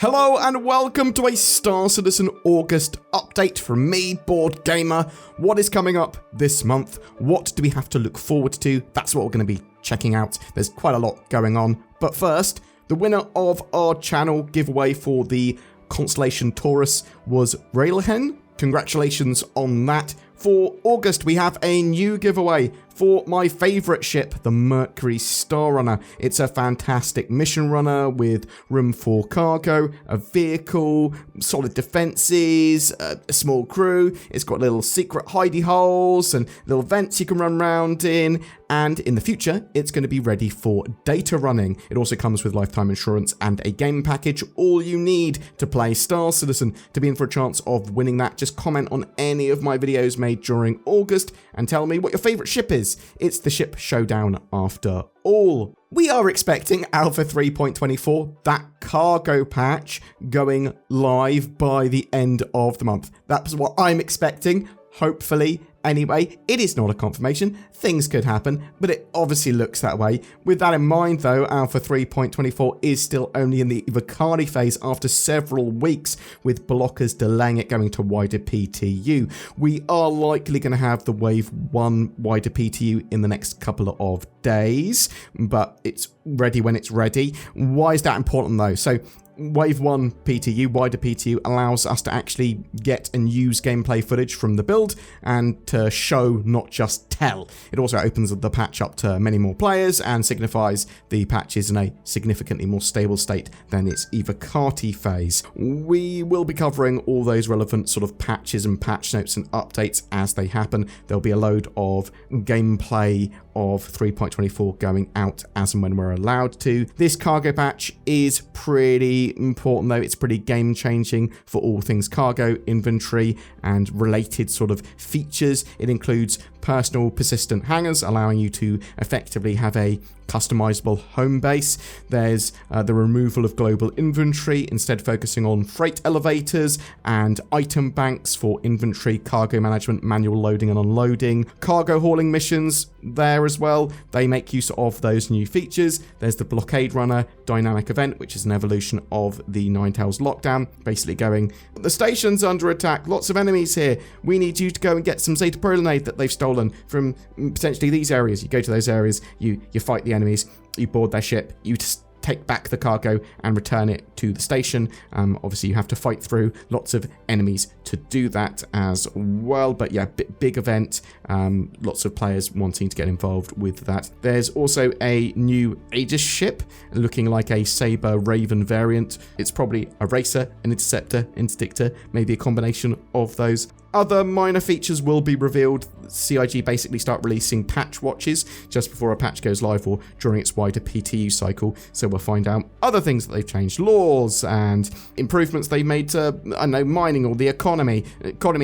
Hello and welcome to a Star Citizen August update from me, BoredGamer. What is coming up this month? What do we have to look forward to? That's what we're going to be checking out. There's quite a lot going on. But first, the winner of our channel giveaway for the Constellation Taurus was Railhen. Congratulations on that. For August, we have a new giveaway for my favourite ship, the Mercury Star Runner. It's a fantastic mission runner with room for cargo, a vehicle, solid defences, a small crew. It's got little secret hidey holes and little vents you can run around in. And in the future, it's going to be ready for data running. It also comes with lifetime insurance and a game package. All you need to play Star Citizen. To be in for a chance of winning that, just comment on any of my videos made during August and tell me what your favourite ship is. It's the ship Showdown after all. We are expecting Alpha 3.24, that cargo patch, going live by the end of the month. That's what I'm expecting, hopefully. Anyway, it is not a confirmation. Things could happen, but it obviously looks that way. With that in mind, though, Alpha 3.24 is still only in the EVOCATI phase after several weeks, with blockers delaying it going to wider PTU. We are likely going to have the Wave 1 wider PTU in the next couple of days, but it's ready when it's ready. Why is that important, though? So, Wave 1 PTU, wider PTU, allows us to actually get and use gameplay footage from the build and to show, not just tell. It also opens the patch up to many more players and signifies the patch is in a significantly more stable state than its EVOCATI phase. We will be covering all those relevant sort of patches and patch notes and updates as they happen. There'll be a load of gameplay of 3.24 going out as and when we're allowed to. This cargo patch is pretty important though. It's pretty game changing for all things cargo, inventory and related sort of features. It includes personal persistent hangars, allowing you to effectively have a customizable home base. There's the removal of global inventory, instead focusing on freight elevators and item banks for inventory, cargo management, manual loading and unloading. Cargo hauling missions there as well. They make use of those new features. There's the Blockade Runner dynamic event, which is an evolution of the Ninetales lockdown, basically going, the station's under attack, lots of enemies here, we need you to go and get some Zeta Prolinade that they've stolen from potentially these areas. You go to those areas, you fight the enemies, you board their ship, you just take back the cargo and return it to the station. Obviously you have to fight through lots of enemies to do that as well, but yeah, big event, lots of players wanting to get involved with that. There's also a new Aegis ship looking like a Saber Raven variant. It's probably a racer, an interceptor, interdictor, maybe a combination of those. Other minor features will be revealed. CIG basically start releasing patch watches just before a patch goes live or during its wider PTU cycle. So we'll find out other things that they've changed, laws and improvements they've made to, I don't know, mining or the economy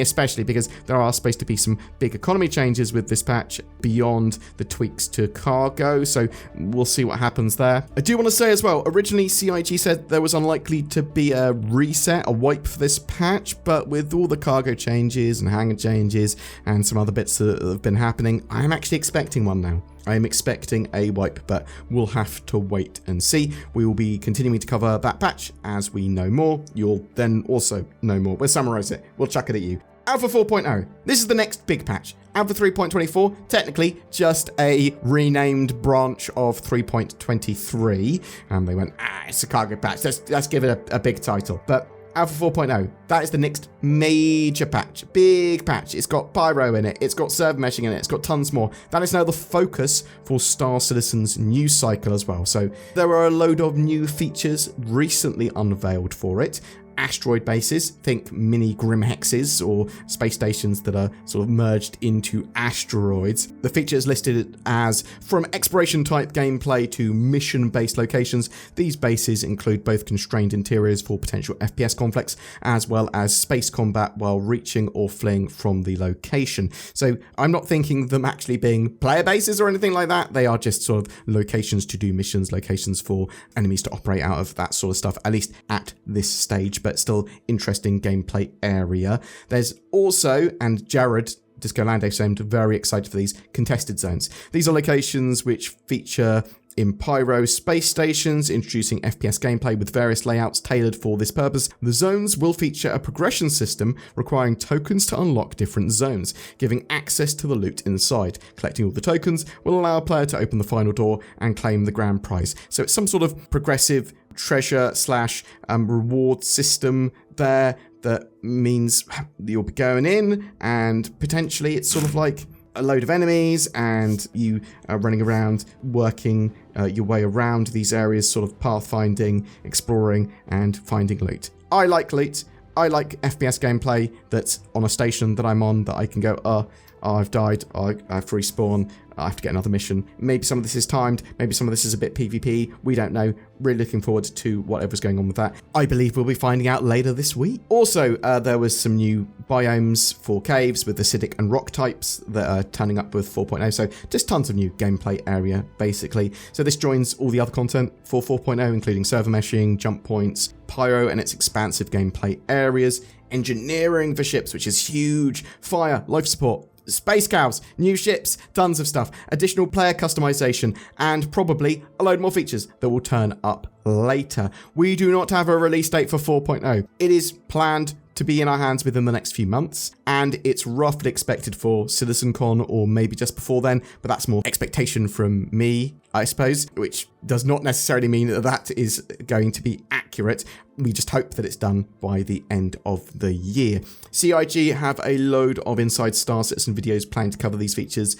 especially, because there are supposed to be some big economy changes with this patch beyond the tweaks to cargo. So we'll see what happens there. I do want to say as well, originally CIG said there was unlikely to be a reset, a wipe for this patch, but with all the cargo changes and hangar changes and some other bits that have been happening, I'm actually expecting one now. I am expecting a wipe, but we'll have to wait and see. We will be continuing to cover that patch as we know more. You'll then also know more. We'll summarize it. We'll chuck it at you. Alpha 4.0. This is the next big patch. Alpha 3.24, technically just a renamed branch of 3.23. They went, it's a cargo patch. Let's give it a big title. But Alpha 4.0, that is the next major patch, big patch. It's got pyro in it, it's got server meshing in it, it's got tons more. That is now the focus for Star Citizen's news cycle as well. So there are a load of new features recently unveiled for it. Asteroid bases, think mini Grimhexes or space stations that are sort of merged into asteroids. The feature is listed as from exploration type gameplay to mission based locations. These bases include both constrained interiors for potential FPS conflicts as well as space combat while reaching or fleeing from the location. So I'm not thinking them actually being player bases or anything like that. They are just sort of locations to do missions, locations for enemies to operate out of, that sort of stuff, at least at this stage. But still interesting gameplay area. There's also, and Jared Disco Lando seemed very excited for these, contested zones. These are locations which feature in Pyro space stations, introducing FPS gameplay with various layouts tailored for this purpose. The zones will feature a progression system requiring tokens to unlock different zones, giving access to the loot inside. Collecting all the tokens will allow a player to open the final door and claim the grand prize. So it's some sort of progressive treasure slash reward system there that means you'll be going in and potentially it's sort of like a load of enemies and you are running around working your way around these areas, sort of pathfinding, exploring and finding loot. I like loot. I like FPS gameplay that's on a station that I'm on that I can go, I've died, I have to respawn, I have to get another mission. Maybe some of this is timed, maybe some of this is a bit PvP, we don't know. Really looking forward to whatever's going on with that. I believe we'll be finding out later this week. Also, there was some new biomes for caves with acidic and rock types that are turning up with 4.0, so just tons of new gameplay area, basically. So this joins all the other content for 4.0, including server meshing, jump points, Pyro and its expansive gameplay areas, engineering for ships, which is huge, fire, life support, space cows, new ships, tons of stuff, additional player customization, and probably a load more features that will turn up later. We do not have a release date for 4.0. It is planned to be in our hands within the next few months, and it's roughly expected for CitizenCon or maybe just before then, but that's more expectation from me, I suppose, which does not necessarily mean that that is going to be accurate. We just hope that it's done by the end of the year. CIG have a load of Inside Star Citizen videos planned to cover these features,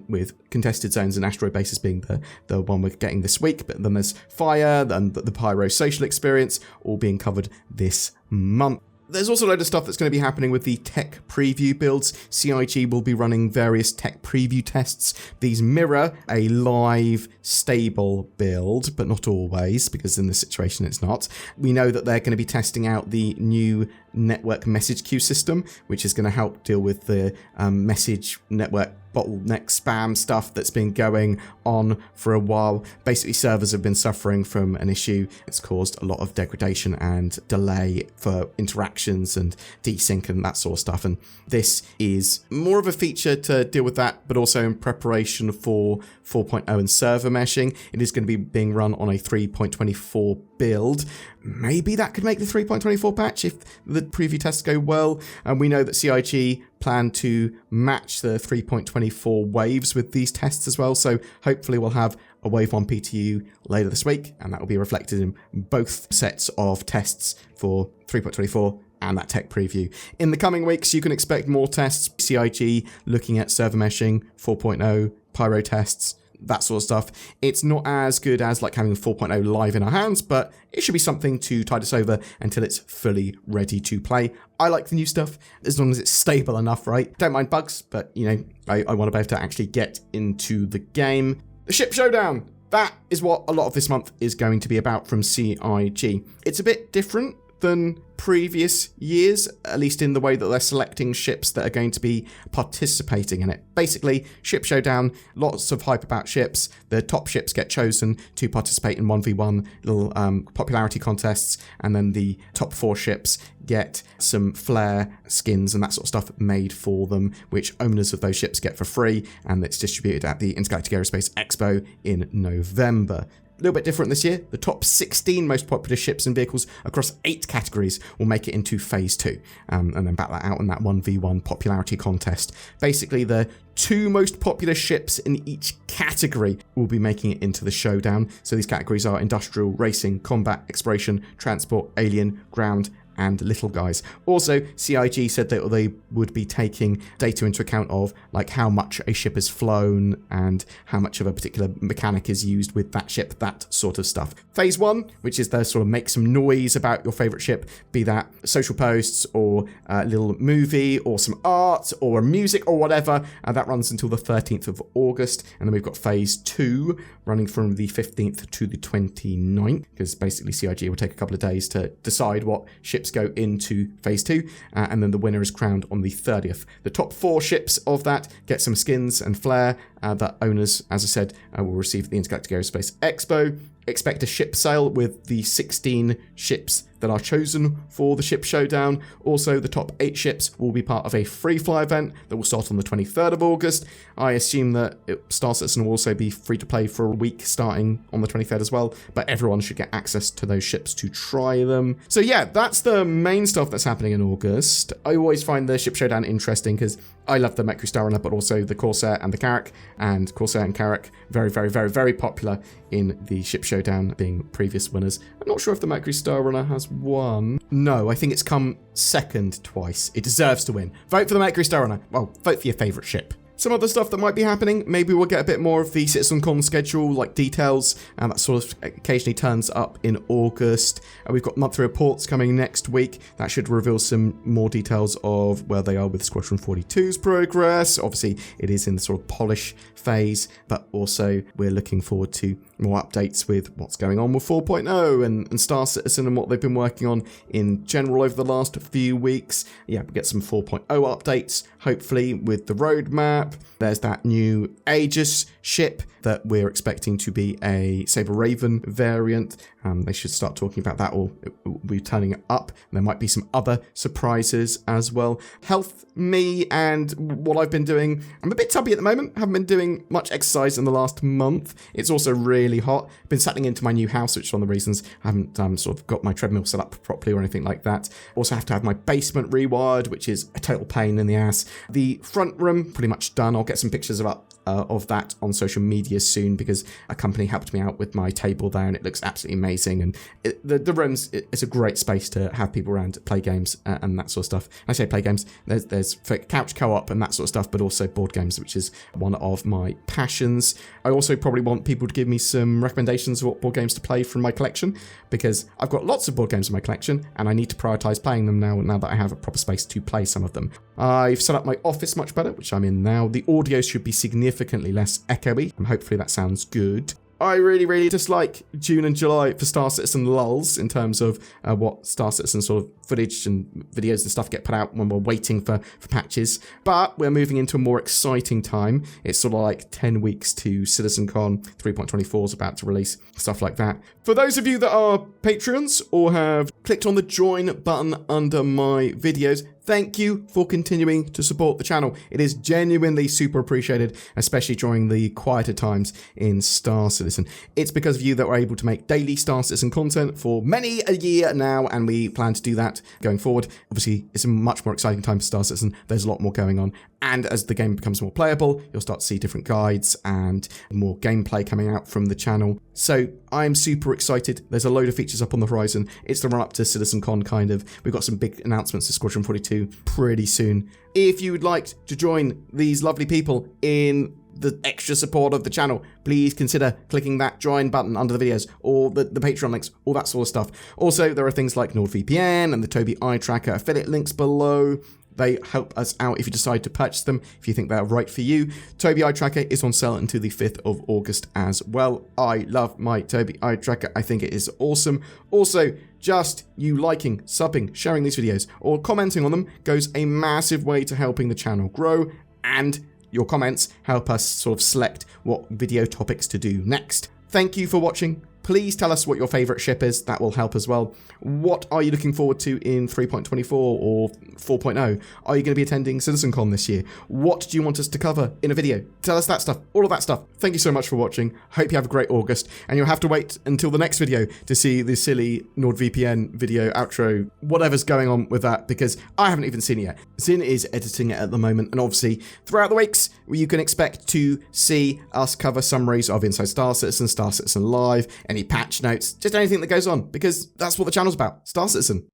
with contested zones and asteroid bases being the one we're getting this week, but then there's Fire and the Pyro social experience all being covered this month. There's also a load of stuff that's going to be happening with the tech preview builds. CIG will be running various tech preview tests. These mirror a live, stable build, but not always, because in this situation it's not. We know that they're going to be testing out the new network message queue system, which is going to help deal with the message network bottleneck spam stuff that's been going on for a while. Basically, servers have been suffering from an issue. It's caused a lot of degradation and delay for interactions and desync and that sort of stuff. And this is more of a feature to deal with that, but also in preparation for 4.0 and server meshing. It is going to be being run on a 3.24 build. Maybe that could make the 3.24 patch if the preview tests go well. And we know that CIG plan to match the 3.24 waves with these tests as well. So hopefully we'll have a wave 1 PTU later this week, and that will be reflected in both sets of tests for 3.24 and that tech preview. In the coming weeks, you can expect more tests. CIG looking at server meshing, 4.0, Pyro tests, that sort of stuff. It's not as good as like having 4.0 live in our hands, but it should be something to tide us over until it's fully ready to play. I like the new stuff as long as it's stable enough, right? Don't mind bugs, but you know, I want to be able to actually get into the game. The ship showdown. That is what a lot of this month is going to be about from CIG. It's a bit different than previous years, at least in the way that they're selecting ships that are going to be participating in it. Basically, Ship Showdown, lots of hype about ships. The top ships get chosen to participate in 1v1 little popularity contests, and then the top 4 ships get some flare skins and that sort of stuff made for them, which owners of those ships get for free, and it's distributed at the Intergalactic Aerospace Expo in November. A little bit different this year. The top 16 most popular ships and vehicles across 8 categories will make it into Phase 2, and then battle that out in that 1v1 popularity contest. Basically, the 2 most popular ships in each category will be making it into the showdown. So these categories are industrial, racing, combat, exploration, transport, alien, ground, and little guys. Also, CIG said that they would be taking data into account of like how much a ship has flown and how much of a particular mechanic is used with that ship, that sort of stuff. Phase 1, which is the sort of make some noise about your favorite ship, be that social posts or a little movie or some art or music or whatever, that runs until the 13th of August. And then we've got Phase 2 running from the 15th to the 29th, because basically CIG will take a couple of days to decide what ships go into Phase 2, and then the winner is crowned on the 30th. The top 4 ships of that get some skins and flair that owners, as I said, will receive at the Intergalactic Aerospace Expo. Expect a ship sale with the 16 ships that are chosen for the ship showdown. Also, the top 8 ships will be part of a free fly event that will start on the 23rd of August. I assume that Star Citizen will also be free to play for a week starting on the 23rd as well, but everyone should get access to those ships to try them. So yeah, that's the main stuff that's happening in August. I always find the ship showdown interesting because I love the Mercury Star Runner, but also the Corsair and the Carrack, and Corsair and Carrack very, very, very, very popular in the ship showdown, being previous winners. I'm not sure if the Mercury Star Runner has won. No, I think it's come second twice. It deserves to win. Vote for the Mercury Star Runner. Well, vote for your favourite ship. Some other stuff that might be happening, maybe we'll get a bit more of the CitizenCon schedule, like details, and that sort of occasionally turns up in August. We've got monthly reports coming next week. That should reveal some more details of where they are with Squadron 42's progress. Obviously, it is in the sort of polish phase, but also we're looking forward to more updates with what's going on with 4.0 and Star Citizen and what they've been working on in general over the last few weeks. Yeah, we get some 4.0 updates, hopefully, with the roadmap. There's that new Aegis ship that we're expecting to be a Saber Raven variant. They should start talking about that, or it will be turning it up. There might be some other surprises as well. Health, me, and what I've been doing. I'm a bit tubby at the moment. Haven't been doing much exercise in the last month. It's also really hot. Been settling into my new house, which is one of the reasons I haven't sort of got my treadmill set up properly or anything like that. Also have to have my basement rewired, which is a total pain in the ass. The front room, pretty much done. I'll get some pictures of that on social media soon because a company helped me out with my table there and it looks absolutely amazing. And the rooms, it's a great space to have people around to play games and that sort of stuff. I say play games, there's for couch co-op and that sort of stuff, but also board games, which is one of my passions. I also probably want people to give me some recommendations of what board games to play from my collection because I've got lots of board games in my collection and I need to prioritize playing them now that I have a proper space to play some of them. I've set up my office much better, which I'm in now. The audio should be significantly less echoey, and hopefully that sounds good. I really, really dislike June and July for Star Citizen lulls in terms of what Star Citizen sort of footage and videos and stuff get put out when we're waiting for patches. But we're moving into a more exciting time. It's sort of like 10 weeks to CitizenCon. 3.24 is about to release, stuff like that. For those of you that are Patreons or have clicked on the join button under my videos, thank you for continuing to support the channel. It is genuinely super appreciated, especially during the quieter times in Star Citizen. It's because of you that we're able to make daily Star Citizen content for many a year now, and we plan to do that going forward. Obviously, it's a much more exciting time for Star Citizen. There's a lot more going on. And as the game becomes more playable, you'll start to see different guides and more gameplay coming out from the channel. So I'm super excited. There's a load of features up on the horizon. It's the run up to CitizenCon kind of. We've got some big announcements to Squadron 42 pretty soon. If you would like to join these lovely people in the extra support of the channel, please consider clicking that join button under the videos or the Patreon links, all that sort of stuff. Also, there are things like NordVPN and the Tobii Eye Tracker affiliate links below. They help us out if you decide to purchase them, if you think they're right for you. Tobii Eye Tracker is on sale until the 5th of August as well. I love my Tobii Eye Tracker. I think it is awesome. Also, just you liking, subbing, sharing these videos, or commenting on them goes a massive way to helping the channel grow, and your comments help us sort of select what video topics to do next. Thank you for watching. Please tell us what your favourite ship is. That will help as well. What are you looking forward to in 3.24 or 4.0? Are you going to be attending CitizenCon this year? What do you want us to cover in a video? Tell us that stuff, all of that stuff. Thank you so much for watching. Hope you have a great August. And you'll have to wait until the next video to see the silly NordVPN video outro, whatever's going on with that, because I haven't even seen it yet. Zin is editing it at the moment. And obviously, throughout the weeks, you can expect to see us cover summaries of Inside Star Citizen Live, any patch notes, just anything that goes on, because that's what the channel's about, Star Citizen.